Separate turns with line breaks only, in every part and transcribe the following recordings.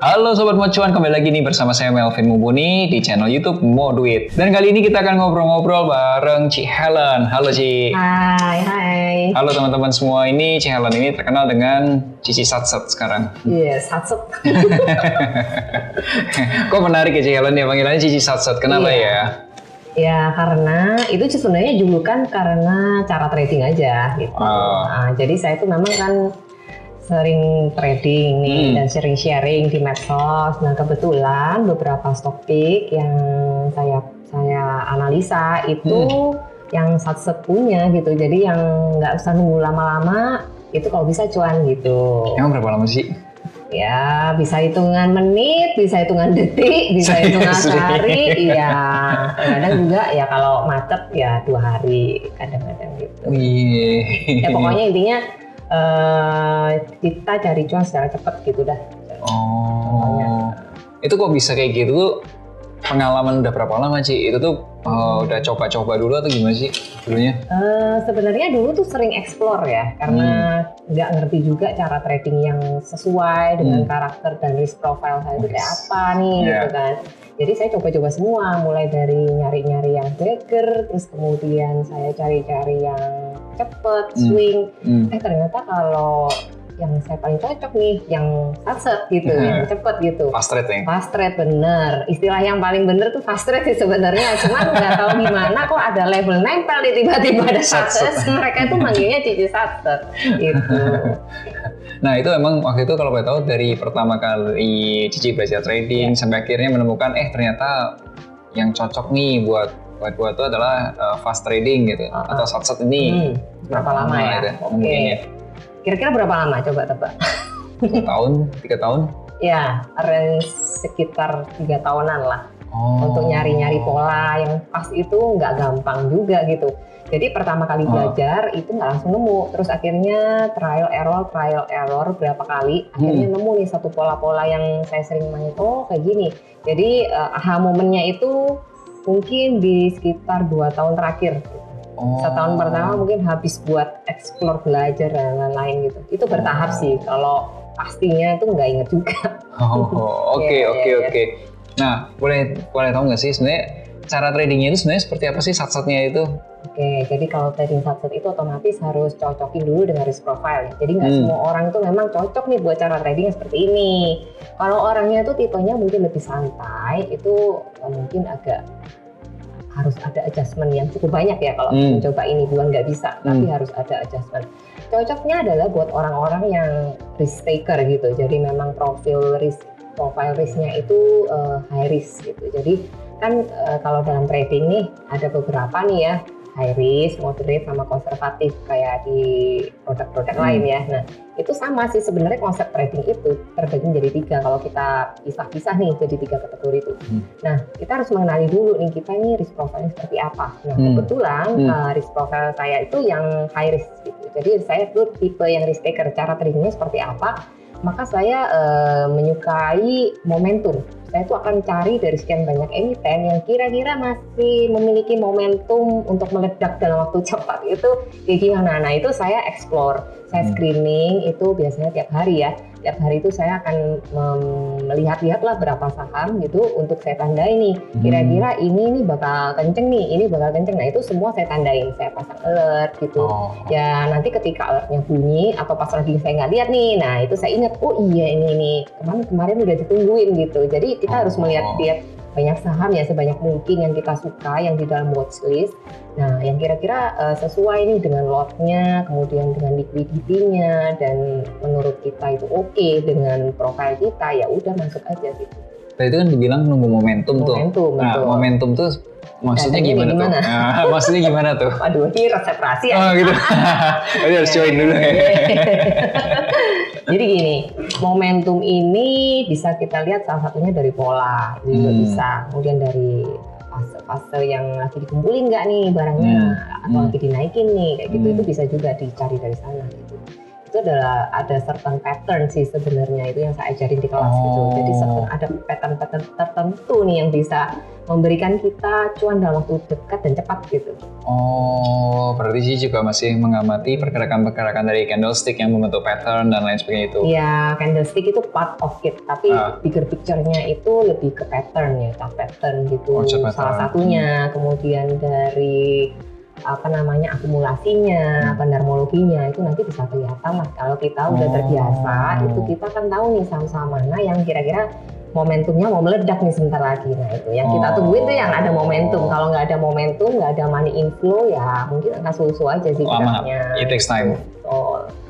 Halo Sobat Mocuan, kembali lagi nih bersama saya Melvin Mumpuni di channel YouTube Moduit. Dan kali ini kita akan ngobrol-ngobrol bareng Ci Helen. Halo Ci.
Hai.
Halo teman-teman semua, ini Ci Helen ini terkenal dengan Cici Satset sekarang.
Iya, Satset.
Kok menarik ya Ci Helen ya, panggilannya Cici Satset, kenapa ya?
Ya karena itu sebenarnya julukan karena cara trading aja gitu. Nah, jadi saya tuh memang kan sering trading nih dan sering sharing di medsos. Nah kebetulan beberapa stock pick yang saya analisa itu yang Satset punya gitu. Jadi yang nggak usah nunggu lama-lama itu kalau bisa cuan gitu.
Emang berapa lama sih?
Ya bisa hitungan menit, bisa hitungan detik, bisa hitungan hari. Iya. Kadang juga ya kalau macet ya 2 hari kadang-kadang gitu. Ya pokoknya intinya kita cari cuan secara cepat gitu dah.
Itu kok bisa kayak gitu tuh? Pengalaman udah berapa lama Ci? Itu tuh udah coba-coba dulu atau gimana sih dulunya?
Sebenarnya dulu tuh sering explore ya, karena nggak ngerti juga cara trading yang sesuai dengan karakter dan risk profile saya itu kayak apa nih gitu kan. Jadi saya coba-coba semua, mulai dari nyari-nyari yang dagger, terus kemudian saya cari-cari yang cepet, swing. Ternyata kalau yang saya paling cocok nih, yang Satset gitu, yang cepet gitu.
Fast trade ya?
Fast trade bener. Istilah yang paling bener tuh fast trade sih sebenarnya. Cuman nggak tahu gimana kok ada label nempel nih tiba-tiba ada Satset. Mereka tuh manggilnya Cici Satset gitu.
Nah itu emang waktu itu kalau boleh tahu dari pertama kali Cici belajar trading sampai akhirnya menemukan ternyata yang cocok nih buat itu adalah fast trading gitu atau Satset ini.
Berapa lama ya? Oke. Kira-kira berapa lama coba tebak?
2 tahun, 3 tahun?
Ya, range sekitar 3 tahunan lah. Untuk nyari-nyari pola yang pas itu nggak gampang juga gitu. Jadi pertama kali belajar itu nggak langsung nemu. Terus akhirnya trial error berapa kali. Akhirnya nemu nih satu pola-pola yang saya sering main. Oh kayak gini. Jadi aha momennya itu mungkin di sekitar 2 tahun terakhir. Setahun pertama mungkin habis buat explore, belajar dan lain-lain gitu. Itu bertahap sih. Kalau pastinya itu nggak inget juga.
Oke. Nah, boleh tahu nggak sih sebenarnya cara tradingnya itu sebenarnya seperti apa sih Satsetnya itu? Oke,
jadi kalau trading Satset itu otomatis harus cocokin dulu dengan risk profile. Jadi nggak semua orang itu memang cocok nih buat cara trading seperti ini. Kalau orangnya itu tipenya mungkin lebih santai, itu mungkin agak harus ada adjustment yang cukup banyak ya kalau mencoba ini, bukan nggak bisa, tapi harus ada adjustment. Cocoknya adalah buat orang-orang yang risk taker gitu, jadi memang profile risknya itu high risk gitu. Jadi kan kalau dalam trading nih ada beberapa nih ya, high risk, moderate, sama konservatif kayak di produk-produk lain ya. Nah itu sama sih sebenarnya, konsep trading itu terbagi menjadi 3 kalau kita pisah-pisah nih jadi 3 kategori itu. Nah kita harus mengenali dulu nih kita ini risk profile seperti apa. Nah kebetulan risk profile saya itu yang high risk gitu. Jadi saya tuh tipe yang risk taker. Cara tradingnya seperti apa? Maka saya menyukai momentum. Saya tuh akan cari dari sekian banyak emiten yang kira-kira masih memiliki momentum untuk meledak dalam waktu cepat. Itu kayak gimana? Nah itu saya explore, saya screening itu biasanya tiap hari ya. Tiap hari itu saya akan melihat-lihatlah berapa saham gitu untuk saya tandai nih. Kira-kira ini bakal kenceng nih, ini bakal kenceng. Nah itu semua saya tandain, saya pasang alert gitu. Ya nanti ketika alertnya bunyi atau pas lagi saya nggak lihat nih, nah itu saya ingat, oh iya ini kemarin udah ditungguin gitu. Jadi kita harus melihat banyak saham ya, sebanyak mungkin yang kita suka, yang di dalam watchlist. Nah, yang kira-kira sesuai nih dengan lotnya, kemudian dengan liquidity-nya, dan menurut kita itu oke dengan profil kita, ya udah masuk aja gitu.
Tadi itu kan dibilang nunggu momentum tuh. Nah, momentum tuh maksudnya gimana tuh? Nah, maksudnya gimana tuh?
Waduh, ini resep rahasia.
Oh gitu. Jadi harus join dulu ya.
Jadi gini, momentum ini bisa kita lihat salah satunya dari pola, juga bisa. Kemudian dari fase yang lagi dikumpulin nggak nih barangnya, atau lagi dinaikin nih, kayak gitu. Itu bisa juga dicari dari sana gitu. Itu adalah ada certain pattern sih sebenarnya, itu yang saya ajarin di kelas gitu. Jadi ada pattern tertentu nih yang bisa memberikan kita cuan dalam waktu dekat dan cepat gitu.
Oh, berarti sih juga masih mengamati pergerakan-pergerakan dari candlestick yang membentuk pattern dan lain sebagainya itu.
Iya, candlestick itu part of it, tapi bigger picture-nya itu lebih ke pattern ya, chart pattern gitu. Salah satunya, kemudian dari akumulasinya, pendarmologinya itu nanti bisa kelihatan lah. Kalau kita udah terbiasa, itu kita kan tahu nih saham-saham mana yang kira-kira momentumnya mau meledak nih sebentar lagi. Nah itu yang kita tungguin tuh yang ada momentum. Kalau nggak ada momentum, nggak ada money inflow, ya mungkin akan susu aja sih geraknya.
It takes time.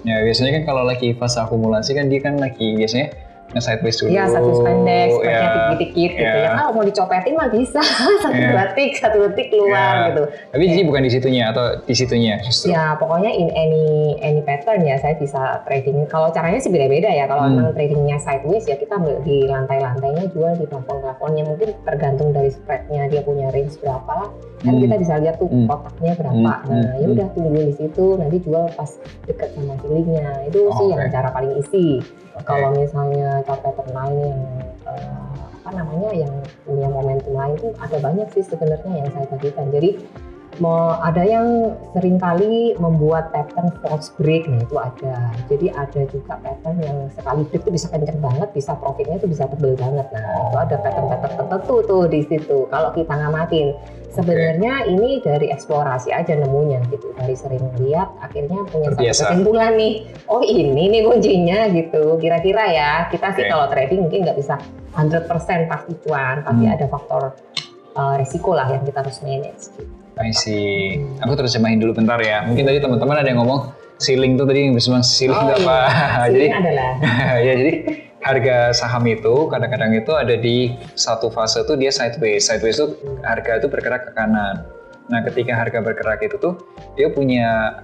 Ya biasanya kan kalau lagi fase akumulasi kan dia kan lagi biasanya nge-sideways dulu.
Iya, sideways pendek, spreadnya dikit-dikit gitu. Ya kalau mau dicopetin mah bisa, satu detik keluar gitu.
Tapi jadi bukan di situnya atau di situnya justru? Ya
pokoknya in any pattern ya saya bisa trading. Kalau caranya sih beda-beda ya. Kalau memang tradingnya sideways ya kita di lantai-lantainya jual di plafon-plafonnya. Mungkin tergantung dari spreadnya dia punya range berapa lah. Kan kita bisa lihat tuh kotaknya berapa. Nah ya udah tungguin di situ, nanti jual pas deket sama ceilingnya. Itu sih yang cara paling easy. Kalau misalnya chart pattern lain yang yang punya momentum lain itu ada banyak sih sebenarnya yang saya bagikan. Jadi ada yang seringkali membuat pattern false break, nah itu ada. Jadi ada juga pattern yang sekali break itu bisa kenceng banget, bisa profitnya itu bisa tebel banget. Nah itu ada pattern-pattern tertentu tuh di situ. Kalau kita ngamatin, sebenarnya ini dari eksplorasi aja nemunya gitu. Dari sering lihat, akhirnya punya satu kesimpulan nih. Oh ini nih kuncinya gitu. Kira-kira ya kita sih kalau trading mungkin nggak bisa 100% pasti cuan, tapi ada faktor resiko lah yang kita harus manage. Gitu.
I see. Aku terjemahin dulu bentar ya. Mungkin tadi teman-teman ada yang ngomong ceiling tuh tadi yang bilang ceiling apa?
Ceiling adalah.
Ya jadi harga saham itu kadang-kadang itu ada di satu fase tuh dia sideways. Sideways itu harga itu bergerak ke kanan. Nah ketika harga bergerak itu tuh dia punya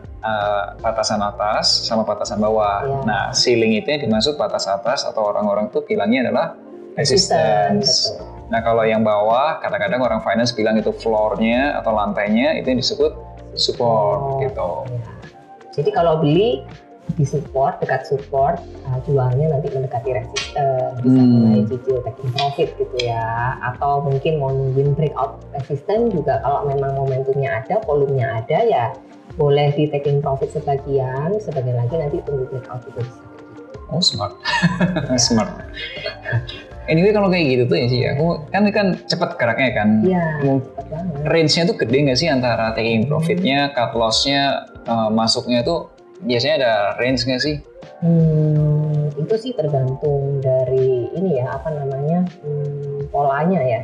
batasan atas sama batasan bawah. Yeah. Nah ceiling itu yang dimaksud batas atas atau orang-orang tuh bilangnya adalah resistance. Nah kalau yang bawah kadang-kadang orang finance bilang itu floor-nya atau lantainya itu yang disebut support gitu.
Ya. Jadi kalau beli di support, dekat support, jualnya nanti mendekati resistance, bisa mulai cicil taking profit gitu ya. Atau mungkin mau nungguin breakout resistance juga kalau memang momentumnya ada, volumenya ada ya boleh di taking profit sebagian lagi nanti tunggu breakout juga bisa.
Oh smart, smart. Anyway kalau kayak gitu tuh ya sih, aku kan cepat geraknya kan.
Iya. Cepat banget.
Range-nya tuh gede nggak sih antara taking profitnya, cut loss-nya, masuknya tuh biasanya ada range nggak sih?
Itu sih tergantung dari ini ya polanya ya.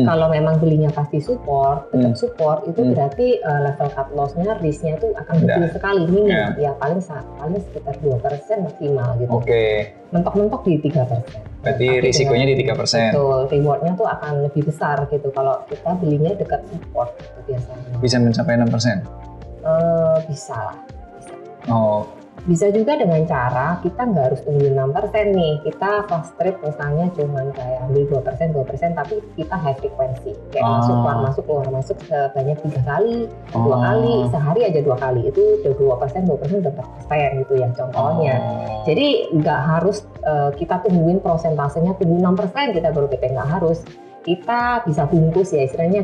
Kalau memang belinya pasti support, tetap support itu berarti level cut loss-nya, risk-nya tuh akan kecil sekali minim. Ya paling sekitar 2% maksimal gitu. Mentok-mentok di 3%.
Berarti risikonya di 3%.
Betul, reward-nya tuh akan lebih besar gitu kalau kita belinya dekat support gitu biasanya.
Bisa mencapai 6%?
Bisa lah.
Oh.
Bisa juga dengan cara kita nggak harus tunggu 6% nih. Kita fast trade misalnya cuman kayak ambil 2% tapi kita high frequency. Kayak keluar masuk sebanyak 3 kali, 2 kali, sehari aja 2 kali. Itu udah 2% udah 4% gitu ya contohnya. Jadi nggak harus kita tungguin prosentasenya tunggu 6% kita baru PT, nggak harus. Kita bisa bungkus ya, istilahnya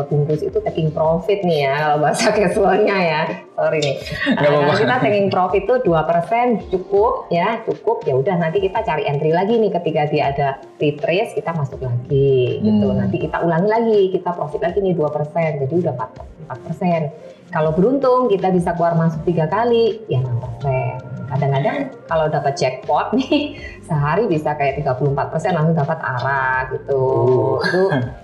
bungkus itu taking profit nih ya kalau bahasa casualnya ya, sorry nih. Kalau kita taking profit itu 2% cukup ya udah nanti kita cari entry lagi nih ketika dia ada retrace kita masuk lagi gitu. Nanti kita ulangi lagi, kita profit lagi nih 2%, jadi udah 4%. Kalau beruntung kita bisa keluar masuk 3 kali ya 6%. Kadang-kadang kalau dapat jackpot nih sehari bisa kayak 34% langsung dapat arah gitu.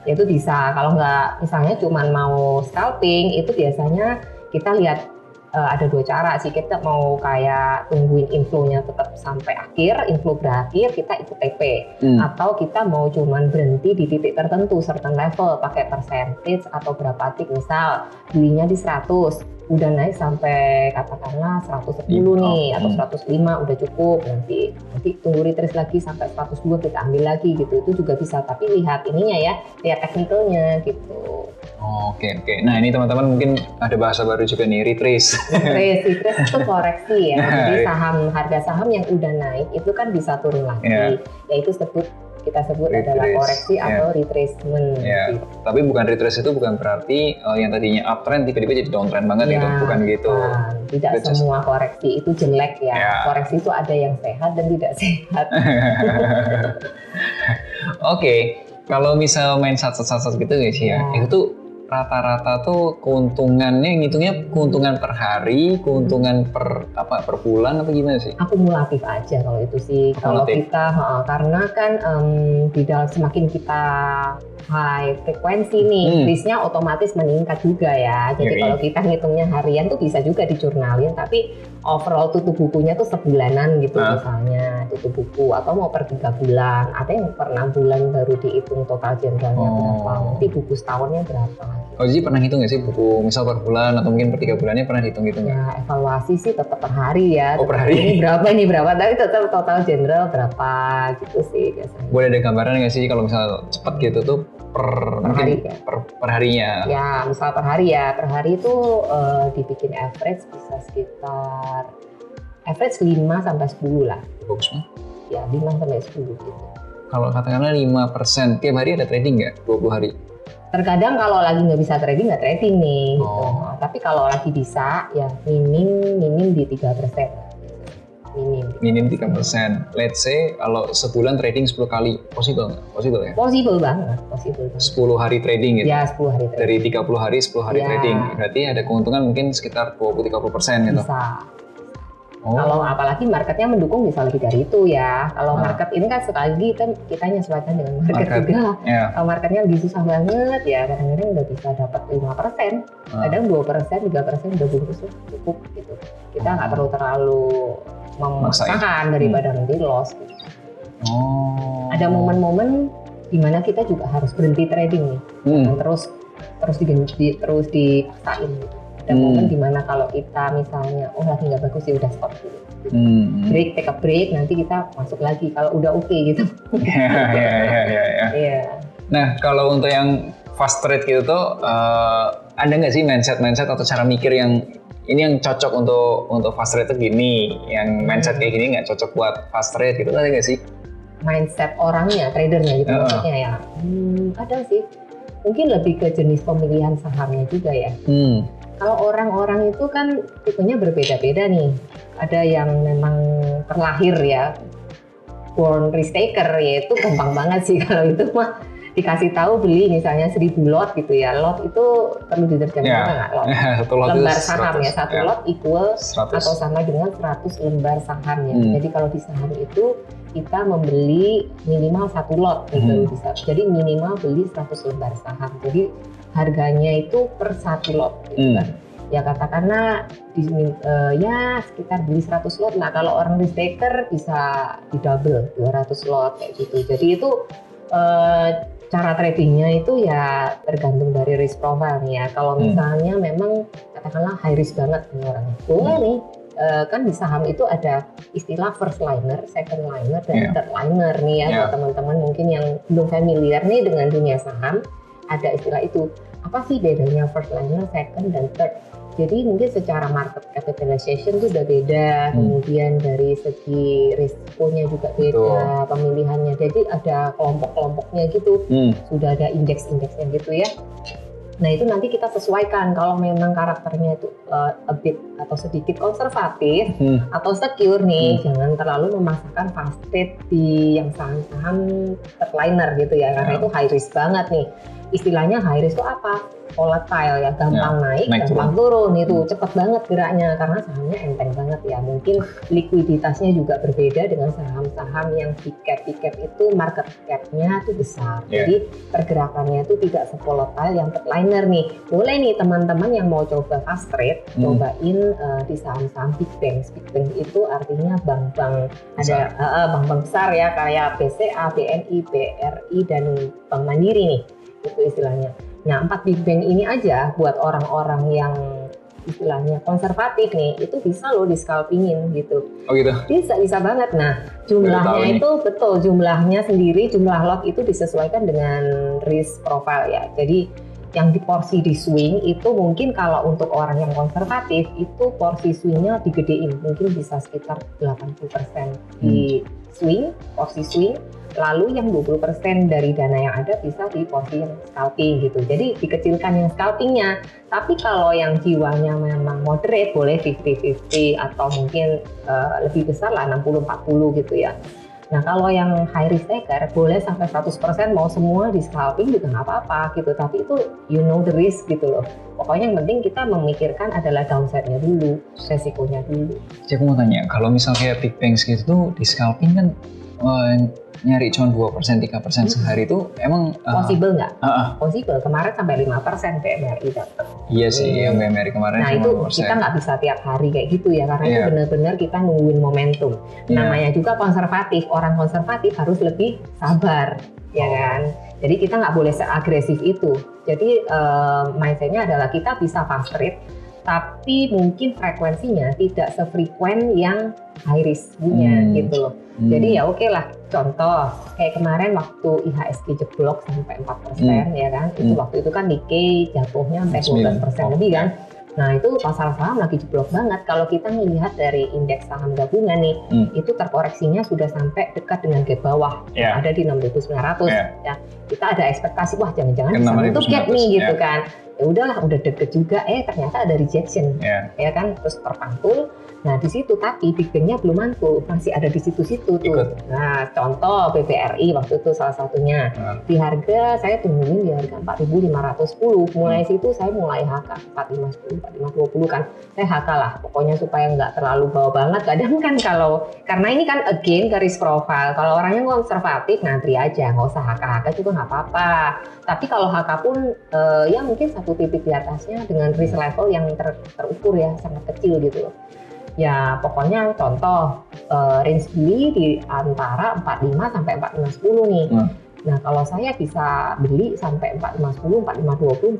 Itu bisa. Kalau nggak misalnya cuma mau scalping itu biasanya kita lihat ada 2 cara sih. Kita mau kayak tungguin inflow-nya tetap sampai akhir, inflow berakhir kita ikut TP. Atau kita mau cuman berhenti di titik tertentu, certain level, pakai percentage atau berapa tick, misal belinya di 100, udah naik sampai katakanlah 110 nih atau 105 udah cukup, nanti tunggu retrace lagi sampai 102 kita ambil lagi gitu. Itu juga bisa, tapi lihat ininya ya, lihat teknikalnya gitu.
Oke. Nah ini teman-teman mungkin ada bahasa baru juga nih, retrace.
Retrace itu koreksi ya. Jadi harga saham yang udah naik itu kan bisa turun lagi. Yaitu sebut kita sebut adalah koreksi atau retracement.
Gitu. Tapi bukan retrace itu bukan berarti yang tadinya uptrend tiba-tiba jadi downtrend banget gitu, bukan gitu.
Tidak semua koreksi itu jelek ya. Koreksi itu ada yang sehat dan tidak sehat.
Oke, kalau misal main sat-sat gitu guys itu tuh rata-rata tuh keuntungannya ngitungnya keuntungan per hari, keuntungan per bulan apa gimana sih?
Akumulatif aja kalau itu sih. Kalau kita karena kan di dalam semakin kita high frekuensi nih, risknya otomatis meningkat juga ya. Jadi kalau kita ngitungnya harian tuh bisa juga dijurnalin, tapi overall tutup bukunya tuh sebulanan gitu misalnya tutup buku, atau mau per 3 bulan, ada yang per 6 bulan baru dihitung total generalnya berapa, nanti buku setahunnya berapa.
Oh jadi pernah hitung nggak sih buku misal per bulan atau mungkin per 3 bulannya pernah dihitung-hitung nggak?
Ya evaluasi sih tetap per hari ya.
Oh per hari?
Ini berapa, tapi tetap total general berapa gitu sih biasanya.
Boleh ada gambaran nggak sih kalau misal cepat gitu tuh per hari ya? Per harinya? Ya
misal per hari itu dibikin average bisa sekitar average 5 sampai 10 lah.
Bagus banget.
Ya 5 sampai 10 gitu.
Kalau katakanlah 5%, tiap hari ada trading nggak? 20 hari?
Terkadang kalau lagi nggak bisa trading, nggak trading nih. Gitu. Tapi kalau lagi bisa, ya minim di 3%.
Minim 3%. Let's say kalau sebulan trading 10 kali, possible nggak? Possible ya?
Possible banget.
10 hari trading gitu?
Ya 10 hari trading.
Dari 30 hari, 10 hari trading. Berarti ada keuntungan mungkin sekitar 20-30% gitu?
Bisa. Kalau apalagi marketnya mendukung bisa lebih dari itu ya. Kalau market ini kan sekali lagi kan kita menyesuaikan dengan market juga. Kalau marketnya lagi susah banget ya kadang-kadang udah bisa dapat 5%, kadang 2%, 3% udah bungkus lah cukup gitu. Kita nggak perlu terlalu memaksakan daripada nanti loss. Gitu. Ada momen-momen di mana kita juga harus berhenti trading nih, terus dipaksain gitu. Ada momen dimana kalau kita misalnya lagi nggak bagus ya udah stop dulu. Break, take a break, nanti kita masuk lagi kalau udah oke gitu.
Nah kalau untuk yang fast trade gitu tuh ada nggak sih mindset atau cara mikir yang ini yang cocok untuk fast trade itu gini, yang mindset kayak gini nggak cocok buat fast trade gitu, ada nggak sih?
Mindset orangnya, tradernya gitu maksudnya ya? Ada sih. Mungkin lebih ke jenis pemilihan sahamnya juga ya. Kalau orang-orang itu kan tipenya berbeda-beda nih. Ada yang memang terlahir ya, born risk taker, yaitu gampang banget sih kalau itu mah dikasih tahu beli misalnya 1000 lot gitu ya. Lot itu perlu diterjemahkan nggak? Lot. Lembar saham ya, satu lot equal 100. Atau sama dengan 100 lembar saham ya. Jadi kalau di saham itu kita membeli minimal 1 lot gitu bisa. Jadi minimal beli 100 lembar saham. Jadi harganya itu per 1 lot gitu kan. Ya katakanlah ya sekitar beli 100 lot. Nah kalau orang risk taker bisa di double 200 lot kayak gitu. Jadi itu cara tradingnya itu ya tergantung dari risk profile nih ya. Kalau misalnya memang katakanlah high risk banget nih orangnya, boleh nih kan di saham itu ada istilah first liner, second liner, dan third liner nih ya buat teman-teman mungkin yang belum familiar nih dengan dunia saham, ada istilah itu. Apa sih bedanya first liner, second, dan third? Jadi mungkin secara market capitalization itu udah beda, kemudian dari segi risikonya juga beda, pemilihannya. Jadi ada kelompok-kelompoknya gitu, sudah ada indeks-indeksnya gitu ya. Nah itu nanti kita sesuaikan kalau memang karakternya itu a bit atau sedikit konservatif atau secure nih, jangan terlalu memaksakan fast trade di yang saham-saham third liner gitu ya, karena itu high risk banget nih. Istilahnya high risk itu apa? Volatile ya, gampang naik gampang turun, itu cepet banget geraknya karena sahamnya enteng banget ya. Mungkin likuiditasnya juga berbeda dengan saham-saham yang big cap itu market cap-nya tuh besar. Jadi pergerakannya itu tidak sevolatile yang third liner nih. Boleh nih teman-teman yang mau coba fast trade, cobain di saham-saham big bank. Big bank itu artinya bank-bank ada bank-bank besar ya kayak BCA, BNI, BRI dan Bank Mandiri nih. Itu istilahnya. Nah 4 big bank ini aja buat orang-orang yang istilahnya konservatif nih, itu bisa loh di scalpingin gitu.
Oh gitu?
Bisa banget. Nah jumlahnya itu betul, jumlahnya sendiri, jumlah lot itu disesuaikan dengan risk profile ya. Jadi yang di porsi di swing itu mungkin kalau untuk orang yang konservatif itu porsi swingnya digedein, mungkin bisa sekitar 80% di swing, porsi swing. lalu yang 20% dari dana yang ada bisa di porsi yang scalping gitu. Jadi dikecilkan yang scalpingnya. Tapi kalau yang jiwanya memang moderate boleh 50-50 atau mungkin lebih besar lah 60-40 gitu ya. Nah kalau yang high risk taker boleh sampai 100% mau semua di scalping juga nggak apa-apa gitu. Tapi itu you know the risk gitu loh. Pokoknya yang penting kita memikirkan adalah downside-nya dulu, resikonya dulu.
Jadi aku mau tanya, kalau misal kayak big banks gitu tuh di scalping kan nyari cuma 2%, 3% sehari itu emang
possible nggak? Possible, kemarin sampai 5% BMRI dapat.
Iya sih, yang BMRI kemarin
nah itu 5%. Kita nggak bisa tiap hari kayak gitu ya, karena itu benar-benar kita nungguin momentum. Namanya juga konservatif, orang konservatif harus lebih sabar, ya kan? Jadi kita nggak boleh seagresif itu. Jadi mindset-nya adalah kita bisa fast trade, tapi mungkin frekuensinya tidak sefrekuen yang high risk-nya gitu loh. Jadi ya oke lah, contoh kayak kemarin waktu IHSG jeblok sampai 4% ya kan, itu waktu itu kan Nikkei jatuhnya sampai 12% lebih kan. Nah itu pasar saham lagi jeblok banget. Kalau kita melihat dari indeks saham gabungan nih, itu terkoreksinya sudah sampai dekat dengan gap bawah, ada di 6.900 ya. Kita ada ekspektasi wah jangan-jangan bisa nutup gap nih gitu kan. Ya udahlah, udah deket juga, ternyata ada rejection, ya kan, terus terpantul. Nah di situ tapi big bang-nya belum mantul, masih ada di situ-situ tuh. Nah contoh BBRI waktu itu salah satunya di harga saya tungguin di harga 4.510. Mulai situ saya mulai HK 4510, 4520 kan. Saya HK lah, pokoknya supaya nggak terlalu bawah banget. Kadang kan kalau karena ini kan again ke risk profile. Kalau orangnya konservatif ngantri aja, nggak usah HK juga nggak apa-apa. Tapi kalau HK pun ya mungkin satu titik di atasnya dengan risk level yang terukur ya, sangat kecil gitu loh. Ya pokoknya contoh range beli di antara 45 sampai 4510 nih. Nah kalau saya bisa beli sampai 4510, 4520,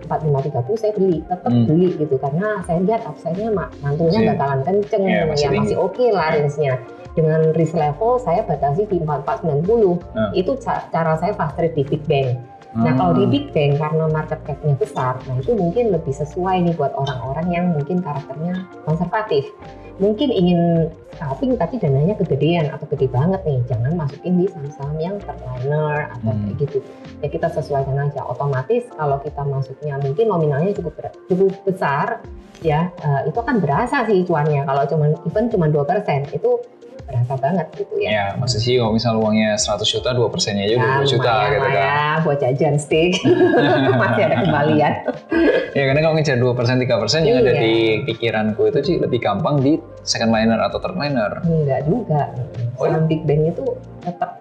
4530 saya beli, tetap beli gitu karena saya lihat upside-nya mantulnya bakalan kenceng, masih oke lah range-nya. Dengan risk level saya batasi di 4490. Itu cara saya fast trade di big bang. Nah kalau di big bang karena market cap-nya besar, nah itu mungkin lebih sesuai nih buat orang-orang yang mungkin karakternya konservatif. Mungkin ingin scalping tapi dananya kegedean atau gede banget nih, jangan masukin di saham-saham yang terliner atau kayak gitu. Ya kita sesuaikan aja. Otomatis kalau kita masuknya mungkin nominalnya cukup besar, ya itu kan berasa sih cuannya. Kalau cuma 2% itu berasa banget gitu ya.
Ya, maksud sih kalau misal uangnya 100 juta, 2%-nya aja 2 juta gitu kan.
Ya, buat jajan steak. Masih ada kembalian.
Ya, karena kalau ngejar 2%, 3% yang ada di pikiranku itu sih lebih gampang di second liner atau third liner.
Enggak juga. Saham big bang itu tetap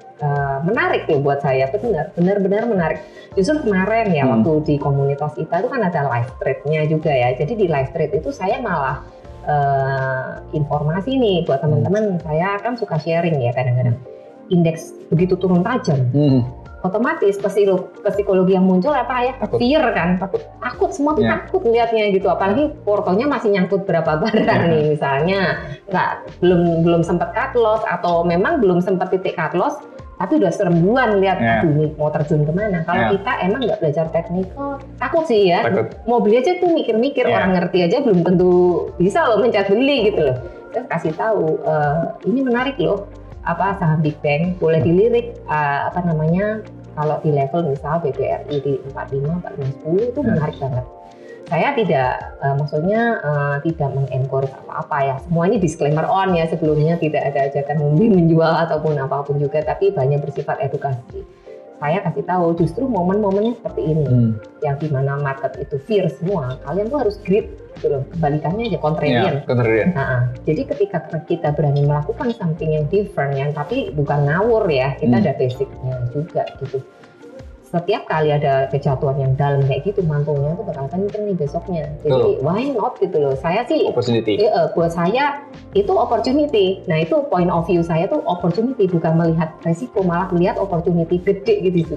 menarik loh buat saya, benar-benar menarik. Justru kemarin ya waktu di komunitas kita itu kan ada live trade-nya juga ya. Jadi di live trade itu saya malah informasi nih buat teman-teman. Saya kan suka sharing ya kadang-kadang. Indeks begitu turun tajam, otomatis psikologi yang muncul apa ya?
Takut.
Fear kan, takut semua tuh takut lihatnya gitu. Apalagi portonya masih nyangkut berapa barang nih, misalnya belum sempat cut loss atau memang belum sempat titik cut loss, tapi udah serem duluan lihat aduh nih mau terjun kemana. Kalau kita emang nggak belajar teknikal, takut sih ya. Mau beli aja tuh mikir-mikir, orang ngerti aja belum tentu bisa loh mencet beli gitu loh. Terus kasih tahu ini menarik loh, saham big bang boleh dilirik kalau di level misal BBRI di 45, 45, 10 itu menarik banget. Saya tidak, tidak mengencourage apa-apa ya. Semuanya disclaimer on ya, sebelumnya tidak ada ajakan membeli, menjual ataupun apapun juga, tapi banyak bersifat edukasi. Saya kasih tahu justru momen-momennya seperti ini, yang dimana market itu fear semua, kalian tuh harus grit gitu loh. Kebalikannya aja contrarian. Jadi ketika kita berani melakukan something yang different, yang tapi bukan ngawur ya, kita ada basicnya juga gitu. Setiap kali ada kejatuhan yang dalam kayak gitu, mantulnya tuh bakal kenceng nih besoknya. Jadi why not gitu loh. Saya sih
opportunity.
Buat saya itu opportunity. Nah itu point of view saya tuh opportunity, bukan melihat resiko, malah melihat opportunity gede gitu.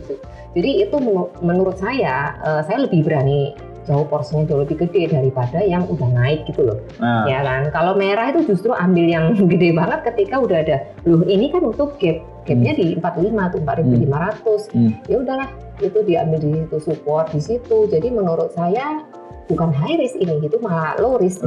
Jadi itu menurut saya lebih berani jauh porsinya jauh lebih gede daripada yang udah naik gitu loh. Ya kan. Kalau merah itu justru ambil yang gede banget ketika udah ada. Loh ini kan untuk gapnya di 45 tuh 4.500. Ya udahlah, itu diambil di situ, support di situ. Jadi menurut saya bukan high risk ini, itu malah low risk.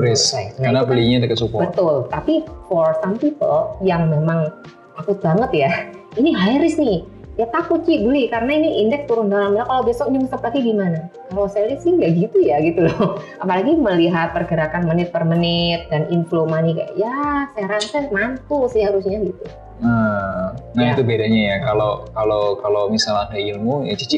Karena belinya dekat support.
Betul. Tapi for some people yang memang takut banget ya, ini high risk nih, ya takut Ci beli karena ini indeks turun dalam. Kalau besok nyungsep lagi gimana? Kalau saya lihat sih nggak gitu ya gitu loh. Apalagi melihat pergerakan menit per menit dan inflow money kayak ya saya rasa mantul sih harusnya gitu.
Nah itu bedanya ya. Kalau misalnya ada ilmu, ya Cici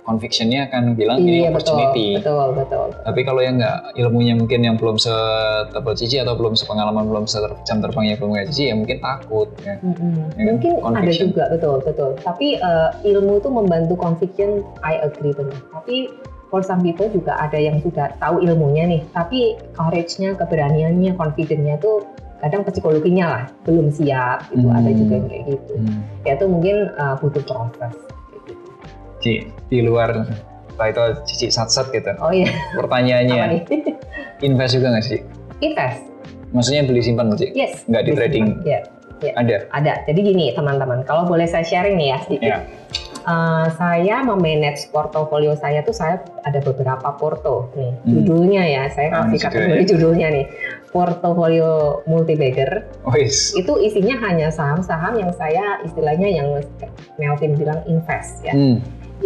convictionnya akan bilang ini opportunity.
Betul.
Tapi kalau yang nggak, ilmunya mungkin yang belum setebal Cici atau belum sepengalaman, belum jam terbangnya belum kayak Cici, ya mungkin takut. Ya.
Ya mungkin ada juga, betul. Tapi ilmu itu membantu conviction, I agree benar. Tapi for some people juga ada yang sudah tahu ilmunya nih, tapi courage-nya, keberaniannya, confidence-nya tuh kadang psikologinya lah belum siap, itu ada juga yang kayak gitu. Ya itu mungkin butuh proses.
Ci, di luar itu Cici sat-sat gitu.
Oh iya.
Pertanyaannya, invest juga nggak sih?
Invest.
Maksudnya beli simpan nggak sih?
Yes.
Nggak di trading?
Ya.
Ada.
Jadi gini teman-teman, kalau boleh saya sharing nih ya sedikit. Yeah. Saya memanage portofolio saya tuh, saya ada beberapa porto nih. Judulnya ya, saya kasih kategori judulnya nih. Portofolio multi-bagger. Itu isinya hanya saham-saham yang saya istilahnya yang Melvin bilang invest ya.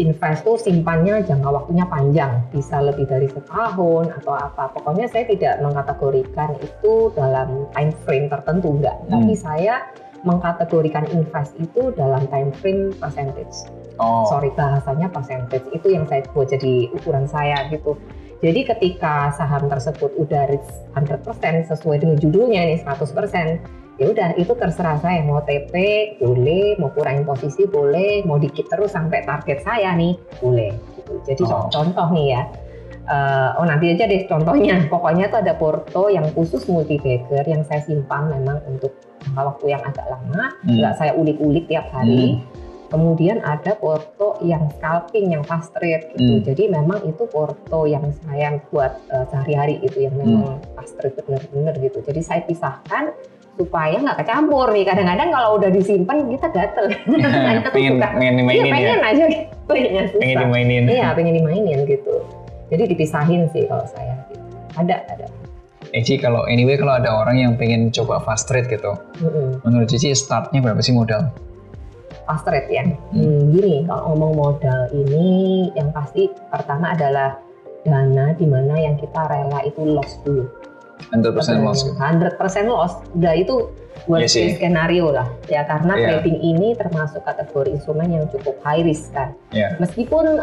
Invest tuh simpannya jangka waktunya panjang, bisa lebih dari setahun atau apa. Pokoknya saya tidak mengkategorikan itu dalam time frame tertentu, enggak. Tapi saya mengkategorikan invest itu dalam time frame percentage. Bahasanya percentage itu yang saya buat jadi ukuran saya gitu. Jadi ketika saham tersebut udah reach 100% sesuai dengan judulnya nih 100%, ya udah itu terserah saya, mau TP boleh, mau kurangin posisi boleh, mau dikit terus sampai target saya nih boleh gitu. Jadi contoh nih ya, nanti aja deh contohnya. Pokoknya tuh ada porto yang khusus multi-bagger yang saya simpan memang untuk jangka waktu yang agak lama, nggak saya ulik-ulik tiap hari. Kemudian ada porto yang scalping, yang fast trade gitu. Jadi memang itu porto yang saya buat sehari-hari itu yang memang fast trade bener-bener gitu. Jadi saya pisahkan supaya nggak kecampur nih. Kadang-kadang kalau udah disimpan kita gatel.
pengen dimainin
pengen aja kayaknya susah.
Pengen dimainin.
Iya, pengen dimainin gitu. Jadi dipisahin sih kalau saya gitu. Ada.
Cici, kalau ada orang yang pengen coba fast trade gitu, menurut Cici startnya berapa sih modal?
Fast trade ya. Gini, kalau ngomong modal ini yang pasti pertama adalah dana di mana yang kita rela itu loss dulu.
100% loss.
100% loss. Udah itu worst case skenario lah. Ya karena trading ini termasuk kategori instrumen yang cukup high risk kan. Meskipun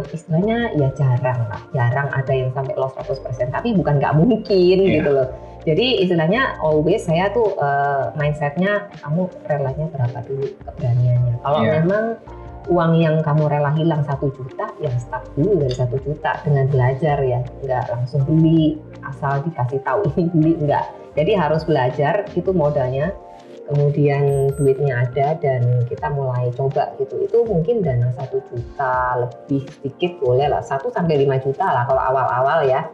istilahnya ya jarang ada yang sampai loss 100%, tapi bukan nggak mungkin gitu loh. Jadi istilahnya always saya tuh mindsetnya kamu relanya berapa dulu keberaniannya. Kalau memang uang yang kamu rela hilang 1 juta, ya start dulu dari 1 juta dengan belajar ya, nggak langsung beli asal dikasih tahu ini beli, enggak. Jadi harus belajar, itu modalnya. Kemudian duitnya ada dan kita mulai coba gitu. Itu mungkin dana 1 juta lebih sedikit boleh lah, 1 sampai 5 juta lah kalau awal-awal ya.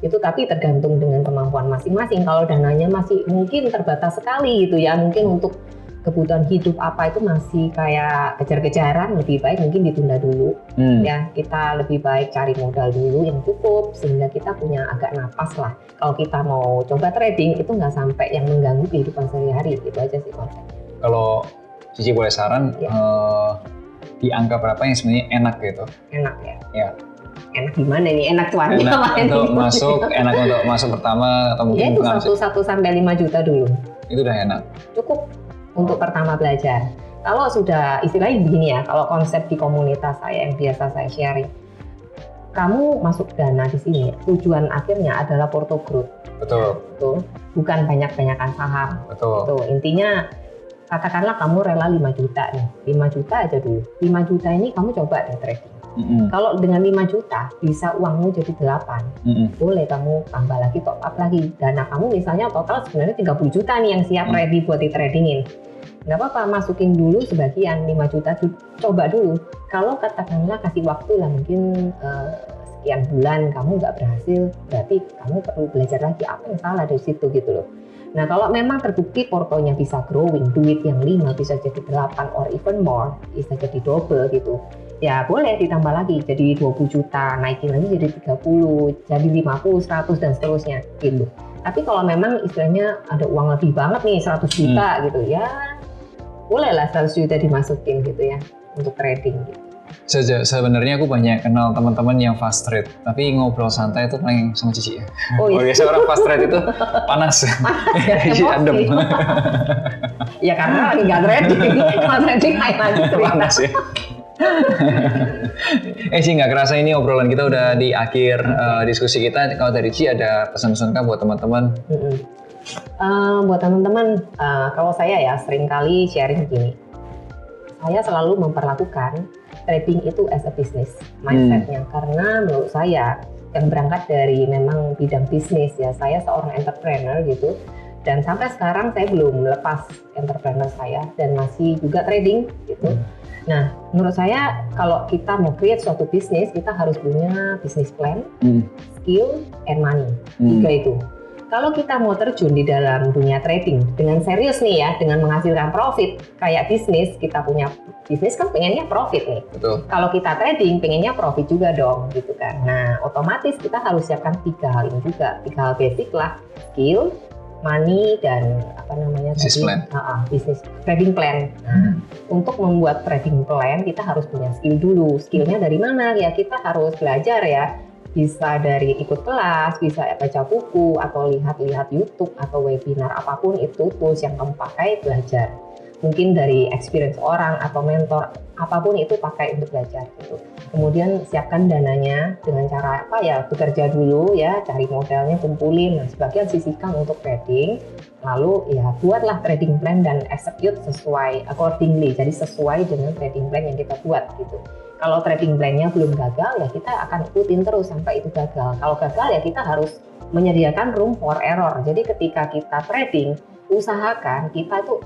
Itu tapi tergantung dengan kemampuan masing-masing. Kalau dananya masih mungkin terbatas sekali gitu ya, mungkin untuk kebutuhan hidup apa itu masih kayak kejar-kejaran, lebih baik mungkin ditunda dulu. Ya kita lebih baik cari modal dulu yang cukup sehingga kita punya agak napas lah. Kalau kita mau coba trading itu nggak sampai yang mengganggu kehidupan sehari-hari, itu aja sih konsepnya.
Kalau Cici boleh saran, di angka berapa yang sebenarnya enak gitu?
Enak ya? Enak gimana nih? Enak cuannya
untuk masuk pertama atau mungkin
ya itu 1 sampai 5 juta dulu.
Itu udah enak.
Cukup untuk pertama belajar. Kalau sudah istilahnya begini ya, kalau konsep di komunitas saya yang biasa saya sharing, kamu masuk dana di sini, tujuan akhirnya adalah porto growth.
Betul.
Bukan banyak-banyakan saham.
Betul.
Intinya katakanlah kamu rela 5 juta nih, 5 juta aja dulu. 5 juta ini kamu coba deh trading. Kalau dengan 5 juta bisa uangmu jadi 8, boleh kamu tambah lagi, top up lagi. Dana kamu misalnya total sebenarnya 30 juta nih yang siap ready buat di tradingin. Nggak apa-apa, masukin dulu sebagian 5 juta, coba dulu. Kalau katakanlah kasih waktu lah mungkin sekian bulan kamu nggak berhasil, berarti kamu perlu belajar lagi apa yang salah dari situ gitu loh. Nah kalau memang terbukti portonya bisa growing, duit yang 5 bisa jadi 8 or even more, bisa jadi double gitu. Ya boleh ditambah lagi jadi 20 juta, naikin lagi jadi 30, jadi 50, 100 dan seterusnya gitu. Tapi kalau memang istilahnya ada uang lebih banget nih 100 juta gitu ya bolehlah 100 juta dimasukin gitu ya untuk trading gitu.
Sebenarnya aku banyak kenal teman-teman yang fast trade, tapi ngobrol santai itu paling sama Cici ya.
Oh iya.
Biasa orang fast trade itu panas. Cici adem.
Ya karena lagi nggak trading, kalau trading lain lagi
panas ya. Sih nggak kerasa ini obrolan kita udah di akhir diskusi kita. Kalau dari Cici ada pesan-pesan kah buat teman-teman?
Buat teman-teman, kalau saya ya seringkali sharing gini, saya selalu memperlakukan trading itu as a business mindsetnya, karena menurut saya yang berangkat dari memang bidang bisnis ya, saya seorang entrepreneur gitu, dan sampai sekarang saya belum lepas entrepreneur saya dan masih juga trading gitu. Nah, menurut saya kalau kita mau create suatu bisnis, kita harus punya business plan, skill, and money, 3 itu. Kalau kita mau terjun di dalam dunia trading dengan serius nih ya, dengan menghasilkan profit kayak bisnis, kita punya bisnis kan pengennya profit nih.
Betul.
Kalau kita trading pengennya profit juga dong gitu kan. Nah, otomatis kita harus siapkan 3 hal ini juga, 3 hal basic lah, skill, money, dan bisnis trading plan. Nah, untuk membuat trading plan kita harus punya skill dulu. Skillnya dari mana ya? Kita harus belajar ya. Bisa dari ikut kelas, bisa baca buku, atau lihat-lihat YouTube, atau webinar, apapun itu tools yang kamu pakai, belajar. Mungkin dari experience orang atau mentor, apapun itu pakai untuk belajar gitu. Kemudian siapkan dananya dengan cara apa ya, bekerja dulu ya, cari modalnya, kumpulin, nah sebagian sisihkan untuk trading, lalu ya buatlah trading plan dan execute sesuai accordingly, jadi sesuai dengan trading plan yang kita buat gitu. Kalau trading plan-nya belum gagal, ya kita akan ikutin terus sampai itu gagal. Kalau gagal ya kita harus menyediakan room for error. Jadi ketika kita trading, usahakan kita tuh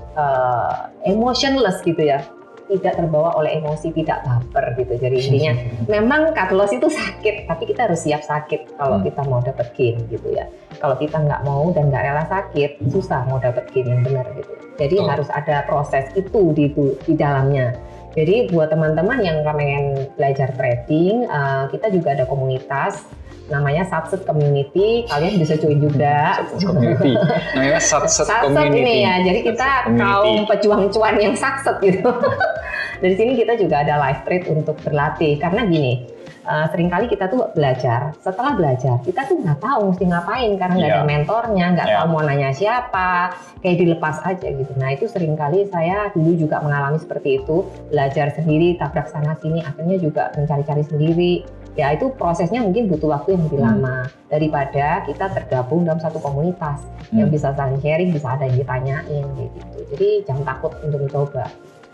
emotionless gitu ya. Tidak terbawa oleh emosi, tidak baper gitu. Jadi intinya memang cut loss itu sakit, tapi kita harus siap sakit kalau kita mau dapet gain gitu ya. Kalau kita nggak mau dan nggak rela sakit, susah mau dapet gain yang benar gitu. Jadi harus ada proses itu di dalamnya. Jadi buat teman-teman yang pengen belajar trading, kita juga ada komunitas namanya Satset Community, kalian bisa join juga.
Community. Namanya Satset Community.
Ini ya, jadi kita kaum pejuang cuan yang satset gitu. Dari sini kita juga ada live trade untuk berlatih, karena gini, seringkali kita tuh belajar, setelah belajar kita tuh nggak tahu mesti ngapain karena nggak ada mentornya, nggak tahu mau nanya siapa, kayak dilepas aja gitu. Nah itu seringkali saya dulu juga mengalami seperti itu, belajar sendiri, tabrak sana sini, akhirnya juga mencari-cari sendiri. Ya itu prosesnya mungkin butuh waktu yang lebih lama daripada kita tergabung dalam satu komunitas yang bisa saling sharing, bisa ada yang ditanyain gitu. Jadi jangan takut untuk mencoba.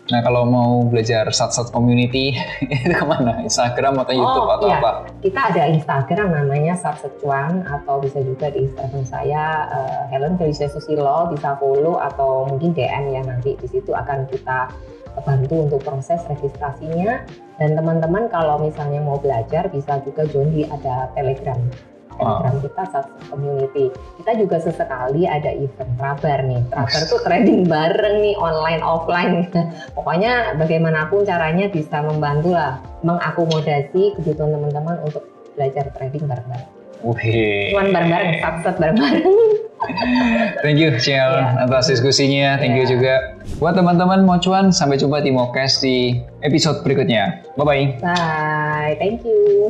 Nah kalau mau belajar Satset Community itu kemana? Instagram atau YouTube atau apa?
Kita ada Instagram namanya Satset Cuan, atau bisa juga di Instagram saya Helen Felicia Susilo, bisa follow atau mungkin DM ya, nanti di situ akan kita bantu untuk proses registrasinya. Dan teman-teman kalau misalnya mau belajar bisa juga join di ada Telegram kita Satset Community. Kita juga sesekali ada event Trabar nih. Trabar tuh trading bareng nih, online offline. Pokoknya bagaimanapun caranya bisa membantu lah, mengakomodasi kebutuhan teman-teman untuk belajar trading bareng-bareng. Cuan bareng-bareng, Satset bareng-bareng.
Thank you Ciel atas diskusinya. Thank you juga buat teman-teman mau cuan. Sampai jumpa di Mocast di episode berikutnya. Bye-bye.
Bye. Thank you.